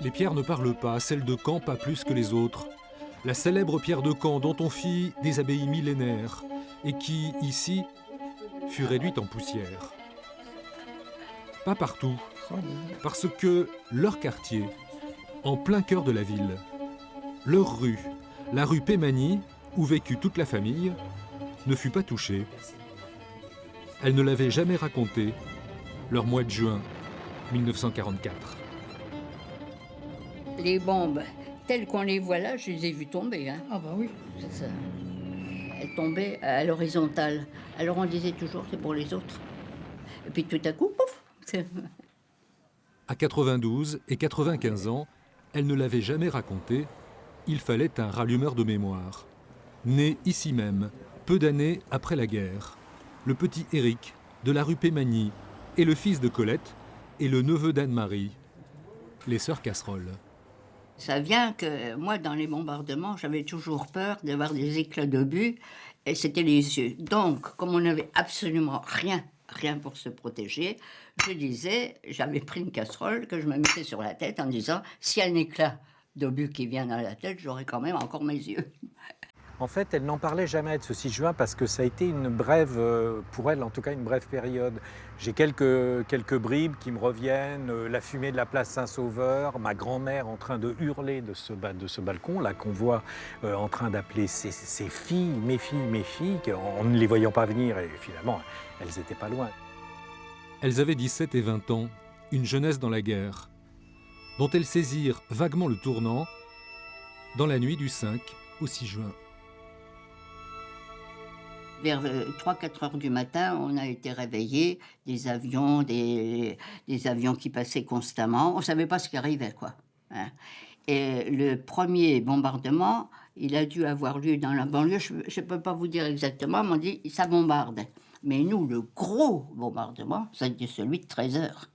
Les pierres ne parlent pas, celles de Caen pas plus que les autres. La célèbre pierre de Caen dont on fit des abbayes millénaires et qui, ici, fut réduite en poussière. Pas partout, parce que leur quartier, en plein cœur de la ville, leur rue, la rue Pémanie, où vécut toute la famille, ne fut pas touchée. Elle ne l'avait jamais raconté, leur mois de juin 1944. Les bombes, telles qu'on les voit là, je les ai vues tomber. Hein. Ah bah oui. C'est ça. Elles tombaient à l'horizontale. Alors on disait toujours c'est pour les autres. Et puis tout à coup, pouf. À 92 et 95 ans, elle ne l'avait jamais raconté. Il fallait un rallumeur de mémoire. Né ici même, peu d'années après la guerre, le petit Éric de la rue Pémanie est le fils de Colette et le neveu d'Anne-Marie, les sœurs Casseroles. Ça vient que moi, dans les bombardements, j'avais toujours peur d'avoir des éclats d'obus et c'était les yeux. Donc, comme on n'avait absolument rien pour se protéger, je disais, j'avais pris une casserole que je me mettais sur la tête en disant, s'il y a un éclat d'obus qui vient dans la tête, j'aurai quand même encore mes yeux. En fait, elle n'en parlait jamais de ce 6 juin parce que ça a été une brève, pour elle en tout cas, une brève période. J'ai quelques bribes qui me reviennent, la fumée de la place Saint-Sauveur, ma grand-mère en train de hurler de ce balcon, là qu'on voit en train d'appeler ses filles, mes filles, en ne les voyant pas venir et finalement, elles n'étaient pas loin. Elles avaient 17 et 20 ans, une jeunesse dans la guerre, dont elles saisirent vaguement le tournant dans la nuit du 5 au 6 juin. Vers 3-4 heures du matin, on a été réveillés, des avions qui passaient constamment. On ne savait pas ce qui arrivait, quoi. Hein. Et le premier bombardement, il a dû avoir lieu dans la banlieue. Je ne peux pas vous dire exactement, mais on dit ça bombarde. Mais nous, le gros bombardement, ça a été celui de 13 heures.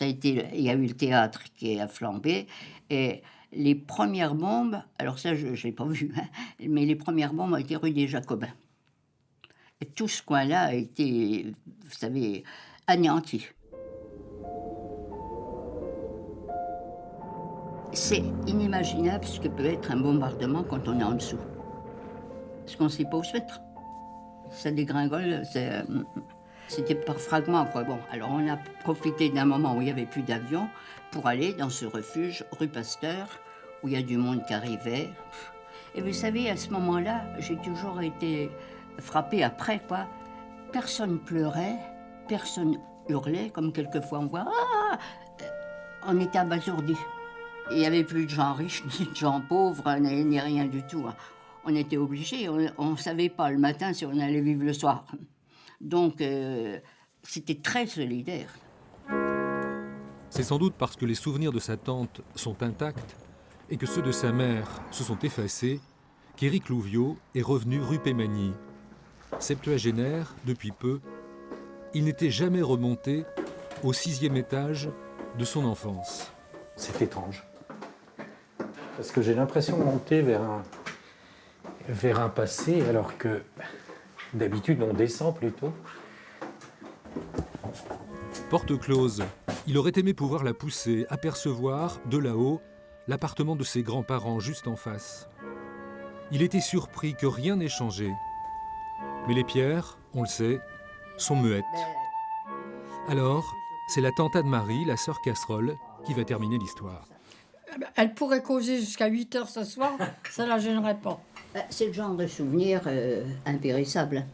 Il y a eu le théâtre qui a flambé. Et les premières bombes, alors ça, je ne l'ai pas vu, hein, mais les premières bombes ont été rue des Jacobins. Et tout ce coin-là a été, vous savez, anéanti. C'est inimaginable ce que peut être un bombardement quand on est en dessous. Parce qu'on ne sait pas où se mettre. Ça dégringole, c'était par fragments, quoi. Bon, alors on a profité d'un moment où il n'y avait plus d'avion pour aller dans ce refuge, rue Pasteur, où il y a du monde qui arrivait. Et vous savez, à ce moment-là, j'ai toujours été frappée après, quoi. Personne pleurait, personne hurlait, comme quelquefois on voit. Ah, on était abasourdis. Il n'y avait plus de gens riches, ni de gens pauvres, ni rien du tout. On était obligés, on ne savait pas le matin si on allait vivre le soir. Donc, c'était très solidaire. C'est sans doute parce que les souvenirs de sa tante sont intacts et que ceux de sa mère se sont effacés qu'Éric Louviot est revenu rue Pémanie. Septuagénaire depuis peu, il n'était jamais remonté au 6e étage de son enfance. C'est étrange. Parce que j'ai l'impression de monter vers un passé, alors que d'habitude on descend plutôt. Porte close, il aurait aimé pouvoir la pousser, apercevoir, de là-haut, l'appartement de ses grands-parents juste en face. Il était surpris que rien n'ait changé. Mais les pierres, on le sait, sont muettes. Alors, c'est la tante Anne-Marie, la sœur Casserole, qui va terminer l'histoire. Elle pourrait causer jusqu'à 8 heures ce soir, ça la gênerait pas. C'est le genre de souvenir impérissable.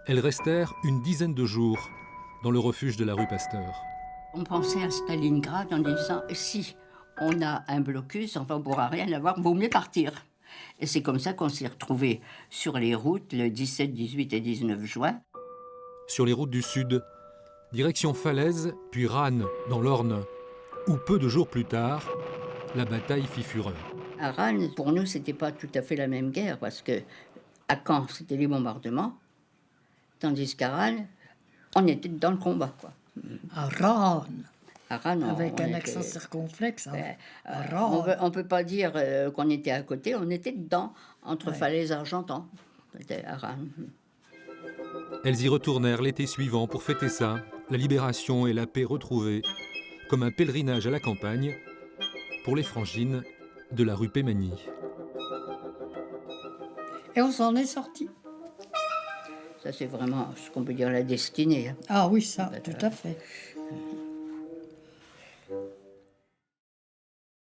Elles restèrent une dizaine de jours dans le refuge de la rue Pasteur. On pensait à Stalingrad en disant si on a un blocus, enfin on ne pourra rien avoir, vaut mieux partir. Et c'est comme ça qu'on s'est retrouvés sur les routes le 17, 18 et 19 juin. Sur les routes du Sud, direction Falaise, puis Rannes, dans l'Orne, où peu de jours plus tard, la bataille fit fureur. À Rannes, pour nous, c'était pas tout à fait la même guerre, parce que à Caen, c'était les bombardements, tandis qu'à Rannes, on était dans le combat, quoi. À Rannes. À Rannes, Avec on un était- accent circonflexe. Hein. Ouais, À on Rannes. ne peut pas dire qu'on était à côté, on était dedans, entre Ouais. Falaise et Argentan. C'était à Rannes. Elles y retournèrent l'été suivant pour fêter ça, la libération et la paix retrouvée, comme un pèlerinage à la campagne pour les frangines de la rue Pémagny. Et on s'en est sorti. Ça, c'est vraiment ce qu'on peut dire la destinée. Hein. Ah oui, ça, Ben, tout à fait.